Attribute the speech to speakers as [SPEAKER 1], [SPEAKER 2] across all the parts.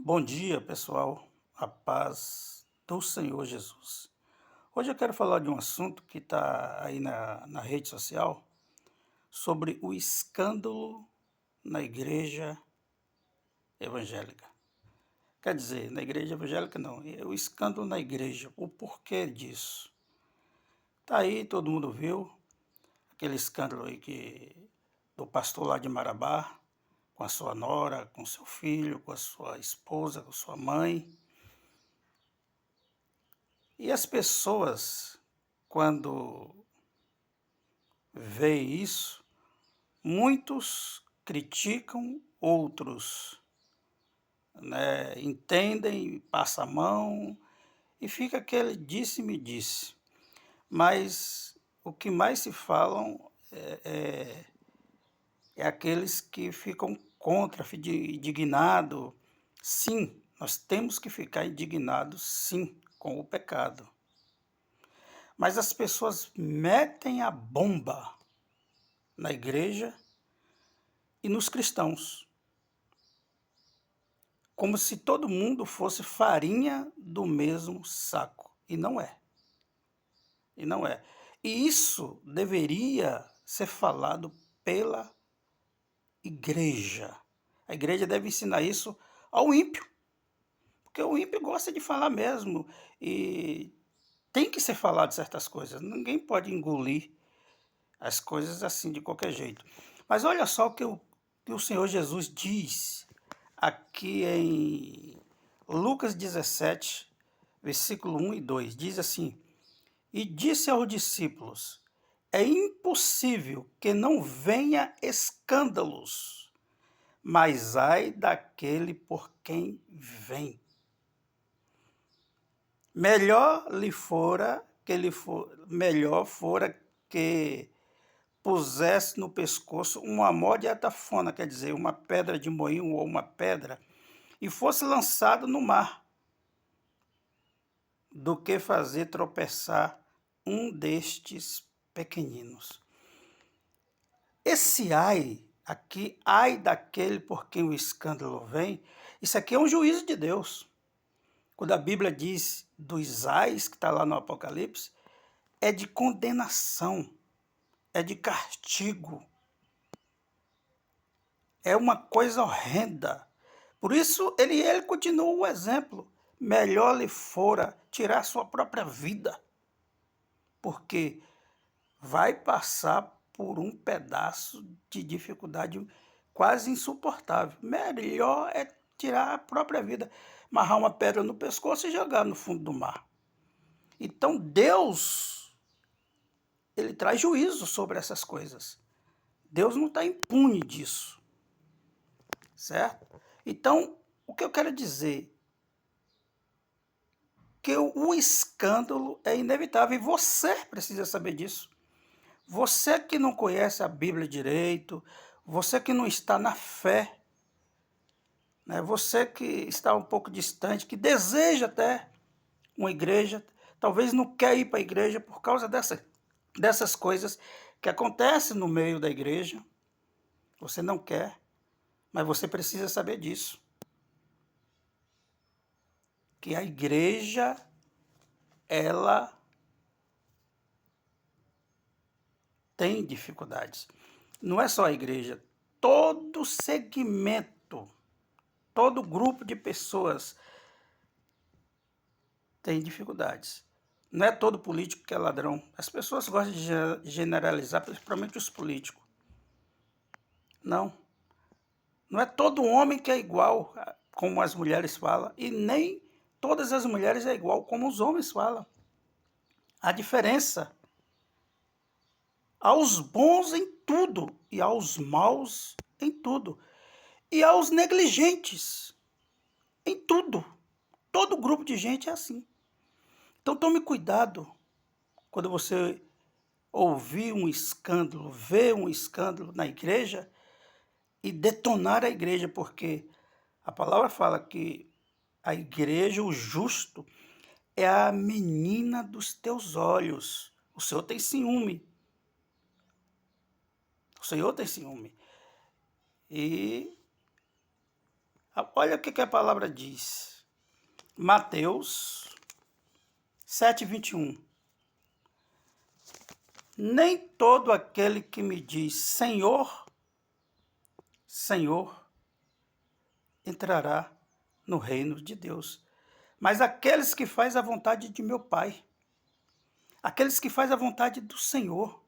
[SPEAKER 1] Bom dia, pessoal. A paz do Senhor Jesus. Hoje eu quero falar de um assunto que está aí na rede social sobre o escândalo na igreja evangélica. Quer dizer, na igreja evangélica não, é o escândalo na igreja, o porquê disso. Tá aí, todo mundo viu aquele escândalo aí do pastor lá de Marabá, com a sua nora, com seu filho, com a sua esposa, com sua mãe. E as pessoas, quando veem isso, muitos criticam, outros, entendem, passam a mão e fica aquele disse-me disse. Mas o que mais se falam é aqueles que ficam contra, indignados. Sim, nós temos que ficar indignados, sim, com o pecado. Mas as pessoas metem a bomba na igreja e nos cristãos, como se todo mundo fosse farinha do mesmo saco. E não é. E não é. E isso deveria ser falado pela igreja. A igreja deve ensinar isso ao ímpio, porque o ímpio gosta de falar mesmo. E tem que ser falado certas coisas. Ninguém pode engolir as coisas assim de qualquer jeito. Mas olha só que o Senhor Jesus diz aqui em Lucas 17, versículo 1 e 2. Diz assim: E disse aos discípulos: É impossível que não venha escândalos, mas ai daquele por quem vem. Melhor fora que pusesse no pescoço uma mó de atafona, quer dizer, uma pedra de moinho ou uma pedra, e fosse lançado no mar, do que fazer tropeçar um destes pequeninos. Esse ai aqui, ai daquele por quem o escândalo vem, isso aqui é um juízo de Deus. Quando a Bíblia diz dos ais, que está lá no Apocalipse, é de condenação, é de castigo, é uma coisa horrenda. Por isso, ele continua o exemplo. Melhor lhe fora tirar sua própria vida, porque vai passar por um pedaço de dificuldade quase insuportável. Melhor é tirar a própria vida, amarrar uma pedra no pescoço e jogar no fundo do mar. Então Deus, ele traz juízo sobre essas coisas. Deus não está impune disso, certo? Então, o que eu quero dizer que o escândalo é inevitável e você precisa saber disso. Você que não conhece a Bíblia direito, você que não está na fé, né? Você que está um pouco distante, que deseja até uma igreja, talvez não quer ir para a igreja por causa dessas coisas que acontecem no meio da igreja. Você não quer, mas você precisa saber disso. Que a igreja, ela tem dificuldades. Não é só a igreja, todo segmento, todo grupo de pessoas tem dificuldades. Não é todo político que é ladrão. As pessoas gostam de generalizar, principalmente os políticos. Não. Não é todo homem que é igual, como as mulheres falam, e nem todas as mulheres é igual como os homens falam. A diferença aos bons em tudo e aos maus em tudo. E aos negligentes em tudo. Todo grupo de gente é assim. Então tome cuidado quando você ouvir um escândalo, ver um escândalo na igreja e detonar a igreja, porque a palavra fala que a igreja, o justo, é a menina dos teus olhos. O Senhor tem ciúme. O Senhor tem ciúme. E Olha o que a palavra diz. Mateus 7:21. Nem todo aquele que me diz Senhor, Senhor, entrará no reino de Deus, mas aqueles que fazem a vontade de meu Pai, aqueles que fazem a vontade do Senhor.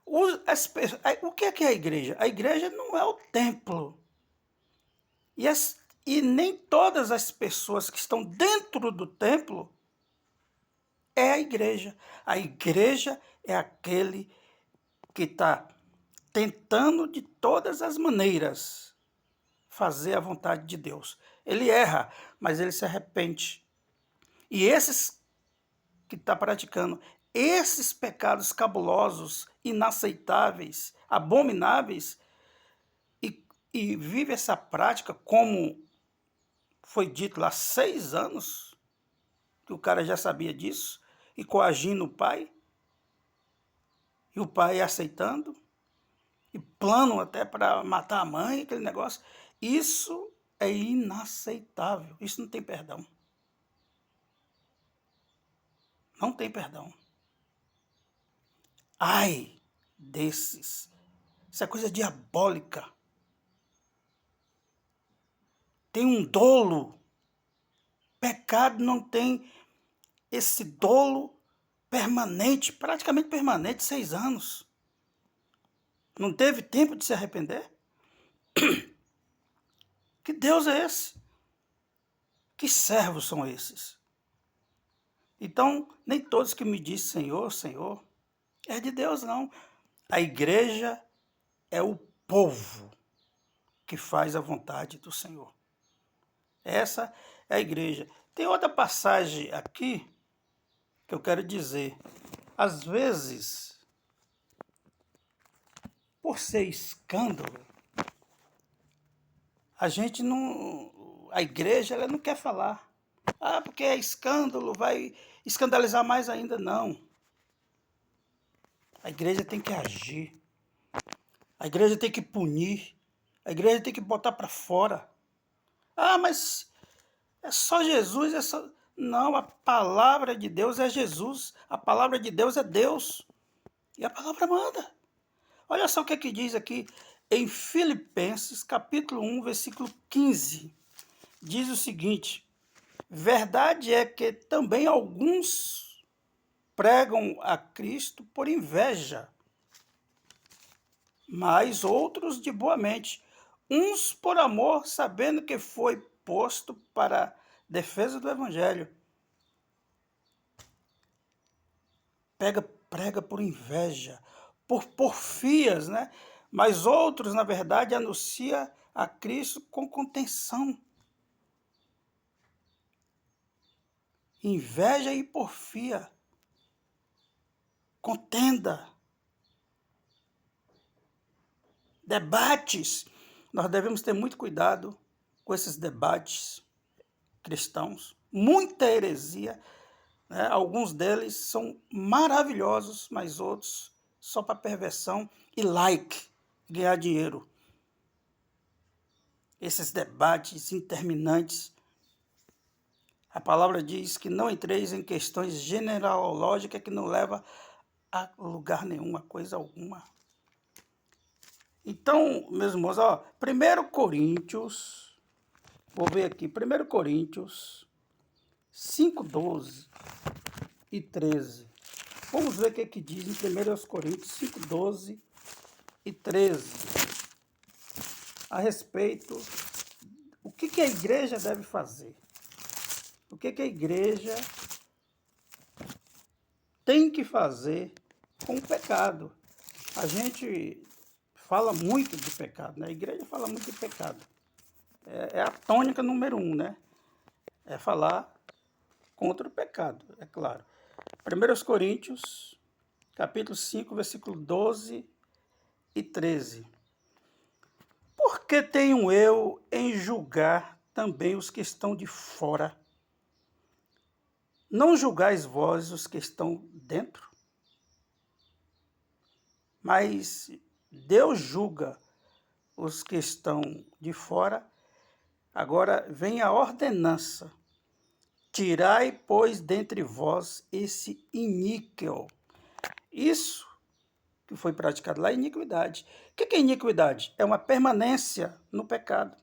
[SPEAKER 1] O que é a igreja? A igreja não é o templo. E nem todas as pessoas que estão dentro do templo é a igreja. A igreja é aquele que está tentando de todas as maneiras fazer a vontade de Deus. Ele erra, mas ele se arrepende. E esses que está praticando esses pecados cabulosos, inaceitáveis, abomináveis, e vive essa prática como foi dito lá 6 anos, que o cara já sabia disso, e coagindo o pai, e o pai aceitando, e plano até para matar a mãe, aquele negócio. Isso é inaceitável, isso não tem perdão. Não tem perdão. Ai desses. Isso é coisa diabólica. Tem um dolo. Pecado não tem esse dolo permanente, praticamente permanente, 6 anos. Não teve tempo de se arrepender? Que Deus é esse? Que servos são esses? Então, nem todos que me dizem Senhor, Senhor, é de Deus, não. A igreja é o povo que faz a vontade do Senhor. Essa é a igreja. Tem outra passagem aqui que eu quero dizer. Às vezes, por ser escândalo, a gente não... A igreja ela não quer falar. Ah, porque é escândalo, vai escandalizar mais ainda. Não. A igreja tem que agir. A igreja tem que punir. A igreja tem que botar para fora. Ah, mas é só Jesus, é só... Não, a palavra de Deus é Jesus. A palavra de Deus é Deus. E a palavra manda. Olha só o que diz aqui em Filipenses, capítulo 1, versículo 15. Diz o seguinte: verdade é que também alguns pregam a Cristo por inveja, mas outros de boa mente, uns por amor, sabendo que foi posto para defesa do Evangelho. Prega por inveja, por porfias, né? Mas outros, na verdade, anunciam a Cristo com contenção. Inveja e porfia. Contenda. Debates. Nós devemos ter muito cuidado com esses debates cristãos. Muita heresia. Né? Alguns deles são maravilhosos, mas outros só para perversão e like, ganhar dinheiro. Esses debates interminantes. A palavra diz que não entreis em questões genealógicas que não levam a lugar nenhum, a coisa alguma. Então, meus irmãos, 1 Coríntios, vou ver aqui, 1 Coríntios 5, 12 e 13. Vamos ver o que diz em 1 Coríntios 5, 12 e 13. A respeito, o que a igreja deve fazer? O que a igreja tem que fazer com o pecado? A gente fala muito de pecado, né? A igreja fala muito de pecado. É a tônica número 1, né? É falar contra o pecado, é claro. 1 Coríntios, capítulo 5, versículo 12 e 13. Por que tenho eu em julgar também os que estão de fora? Não julgais vós os que estão dentro? Mas Deus julga os que estão de fora. Agora vem a ordenança: tirai, pois, dentre vós esse iníquo. Isso que foi praticado lá é iniquidade. O que é iniquidade? É uma permanência no pecado.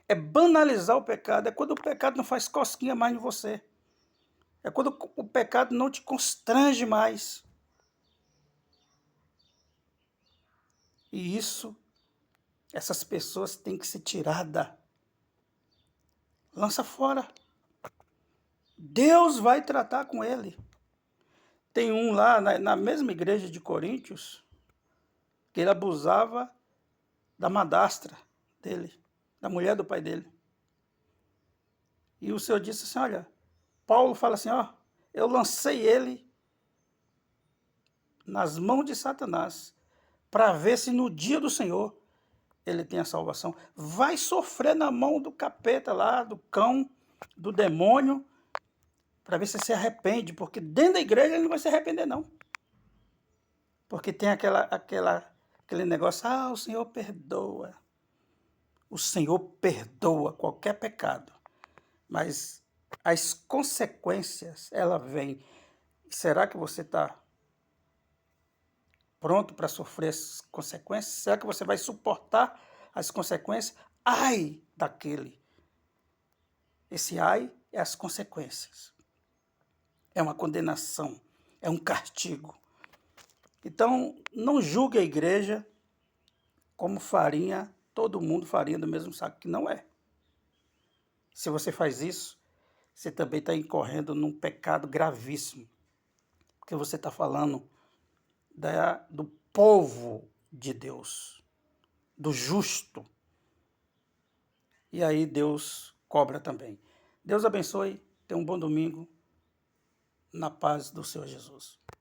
[SPEAKER 1] É banalizar o pecado. É quando o pecado não faz cosquinha mais em você. É quando o pecado não te constrange mais. E isso, essas pessoas têm que ser tiradas. Lança fora. Deus vai tratar com ele. Tem um lá na mesma igreja de Coríntios que ele abusava da madrasta dele, da mulher do pai dele. E o Senhor disse assim, olha, Paulo fala assim, ó, eu lancei ele nas mãos de Satanás para ver se no dia do Senhor ele tem a salvação. Vai sofrer na mão do capeta lá, do cão, do demônio, para ver se se arrepende, porque dentro da igreja ele não vai se arrepender não. Porque tem aquele negócio, o Senhor perdoa. O Senhor perdoa qualquer pecado, mas as consequências, ela vem. Será que você está pronto para sofrer as consequências? Será que você vai suportar as consequências? Ai daquele. Esse ai é as consequências. É uma condenação, é um castigo. Então, não julgue a igreja como farinha, todo mundo farinha do mesmo saco, que não é. Se você faz isso, você também está incorrendo num pecado gravíssimo, porque você está falando do povo de Deus, do justo. E aí Deus cobra também. Deus abençoe, tenha um bom domingo, na paz do Senhor Jesus.